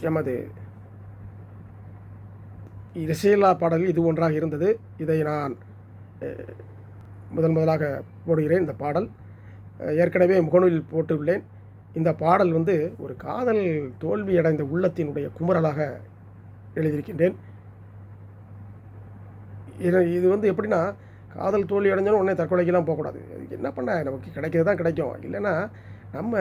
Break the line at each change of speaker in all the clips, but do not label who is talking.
எமது இசையில்லா பாடலில் இது ஒன்றாக இருந்தது. இதை நான் முதலாக போடுகிறேன். இந்த பாடல் ஏற்கனவே முகநூலில் போட்டுள்ளேன். இந்த பாடல் ஒரு காதல் தோல்வியடைந்த உள்ளத்தினுடைய குமுறலாக எழுதியிருக்கின்றேன். இது எப்படின்னா, காதல் தோல்வி அடைஞ்சாலும் உடனே தற்கொலைக்கெல்லாம் போகக்கூடாது. அதுக்கு என்ன பண்ண, நமக்கு கிடைக்கிறது தான் கிடைக்கும். இல்லைன்னா நம்ம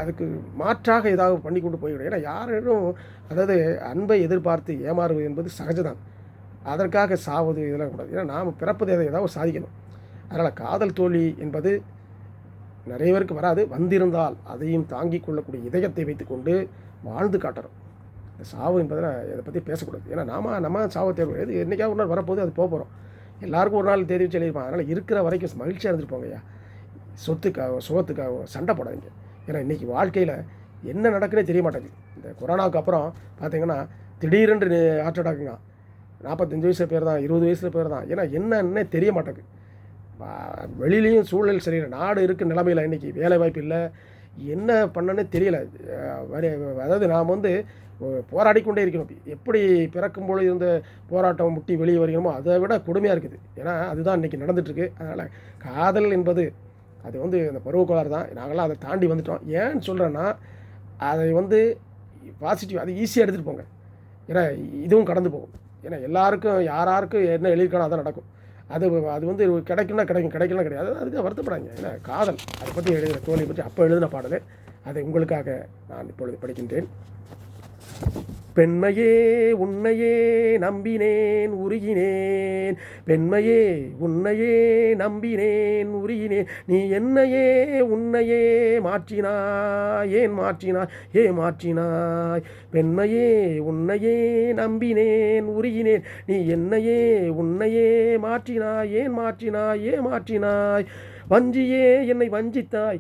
அதுக்கு மாற்றாக ஏதாவது பண்ணி கொண்டு போய்விடும். ஏன்னா யாரும் அதாவது அன்பை எதிர்பார்த்து ஏமாறுவது என்பது சகஜதான். அதற்காக சாவது இதெல்லாம் கூடாது. ஏன்னா நாம் பிறப்பது ஏதாவது சாதிக்கணும். அதனால் காதல் தோல்வி என்பது நிறைய பேருக்கு வராது. வந்திருந்தால் அதையும் தாங்கிக் கொள்ளக்கூடிய இதயத்தை வைத்துக்கொண்டு வாழ்ந்து காட்டணும். சாவு என்பதில் இதை பற்றி பேசக்கூடாது. ஏன்னா நம்ம சாவை தேர்வு எது என்றைக்காவது ஒரு நாள் வரப்போது, அது போகிறோம். எல்லாருக்கும் ஒரு நாள் தேதி வச்சு எழுதிருப்பாங்க. அதனால் இருக்கிற வரைக்கும் மகிழ்ச்சியாக இருந்துருப்போங்க ஐயா. சொத்துக்காகவும் சுகத்துக்காகவும் சண்டை போடாதீங்க. ஏன்னா இன்றைக்கி வாழ்க்கையில் என்ன நடக்குன்னே தெரிய மாட்டேங்குது. இந்த கொரோனாவுக்கு அப்புறம் பார்த்திங்கன்னா திடீரென்று ஹார்ட் அட்டாக்குங்க. 45 வயசில் பேர் தான், 20 வயசில் பேர் தான். ஏன்னா என்னன்னே தெரிய மாட்டேங்குது. வெளியிலையும் சூழல் சரியில்லை. நாடு இருக்க நிலைமையில் இன்றைக்கி வேலை வாய்ப்பு இல்லை. என்ன பண்ணனே தெரியலை. அதாவது நாம் போராடி கொண்டே இருக்கணும். எப்படி பிறக்கும்போது இருந்த போராட்டம் முட்டி வெளியே வருகிறோமோ அதை விட கொடுமையாக இருக்குது. ஏன்னா அதுதான் இன்றைக்கி நடந்துகிட்ருக்கு. அதனால் காதல் என்பது அது அந்த பருவக்கோளாறு தான். நாங்களாம் அதை தாண்டி வந்துட்டோம். ஏன்னு சொல்கிறேன்னா, அதை பாசிட்டிவ், அது ஈஸியாக எடுத்துகிட்டு போங்க. ஏன்னா இதுவும் கடந்து போகும். ஏன்னா எல்லாருக்கும் யாராருக்கும் என்ன எழுதியிருக்கானோ அதான் நடக்கும். அது கிடைக்கும்னா கிடைக்கும், கிடைக்கலாம் கிடையாது. அதுக்கு வருத்தப்படாங்க. ஏன்னா காதல் அதை பற்றி எழுதுகிற தோல்வியை பற்றி அப்போ எழுதின பாடல் அதை உங்களுக்காக நான் இப்பொழுது படிக்கின்றேன். பெண்மையே உன்னையே நம்பினேன் உருகினேன், பெண்மையே உன்னையே நம்பினேன் உருகினேன், நீ என்னையே உன்னையே மாற்றினாய், ஏன் மாற்றினாய். பெண்மையே உன்னையே நம்பினேன் உருகினேன், நீ என்னையே உன்னையே மாற்றினாய், ஏன் மாற்றினாய். வஞ்சியே என்னை வஞ்சித்தாய்,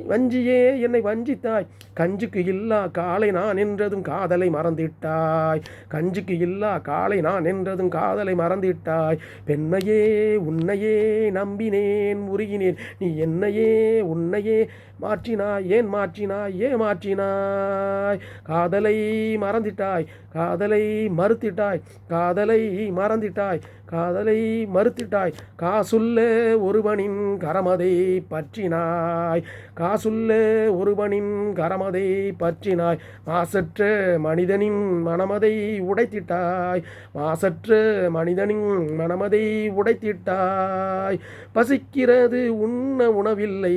வஞ்சியே என்னை வஞ்சித்தாய், கஞ்சுக்கு இல்லா காலை நான் என்றதும் காதலை மறந்திட்டாய், கஞ்சுக்கு இல்லா காலை நான் என்றதும் காதலை மறந்திட்டாய். பெண்மையே உன்னையே நம்பினேன் உருகினேன், நீ என்னையே உன்னையே மாற்றினாய், ஏன் மாற்றினாய். காதலை மறந்திட்டாய், காதலை மறுத்திட்டாய், காசுள்ள ஒருவனின் கரமதை பற்றினாய், மாசற்ற மனிதனின் மனமதை உடைத்திட்டாய், பசிக்கிறது உண்ண உணவில்லை,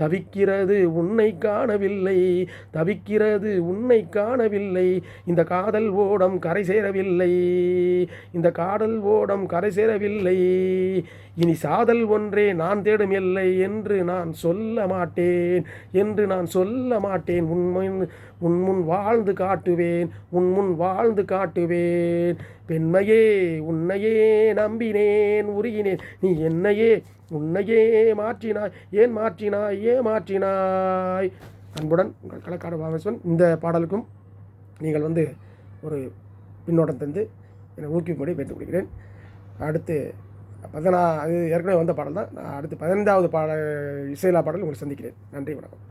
தவிக்கிறது உன்னை காணவில்லை, இந்த காதல் ஓடம் கரை சேரவில்லை, இனி சாதல் ஒன்றே நான் தேடும் எல்லை என்று நான் சொல்ல மாட்டேன், உன்முன் வாழ்ந்து காட்டுவேன். பெண்மையே உன்னையே நம்பினேன் உருகினேன், நீ என்னையே உன்னையே மாற்றினாய், ஏன் மாற்றினாய். அன்புடன் உங்கள் களக்காடு பாவேஸ்வரன். இந்த பாடலுக்கும் நீங்கள் ஒரு பின்னோட்டம் தந்து என்னை ஊக்குவிக்கும்படி வேண்டுகொள்கிறேன். அடுத்து அது ஏற்கனவே வந்த பாடல் தான். நான் அடுத்து 15வது இசையில்லா பாடல் உங்களை சந்திக்கிறேன். நன்றி, வணக்கம்.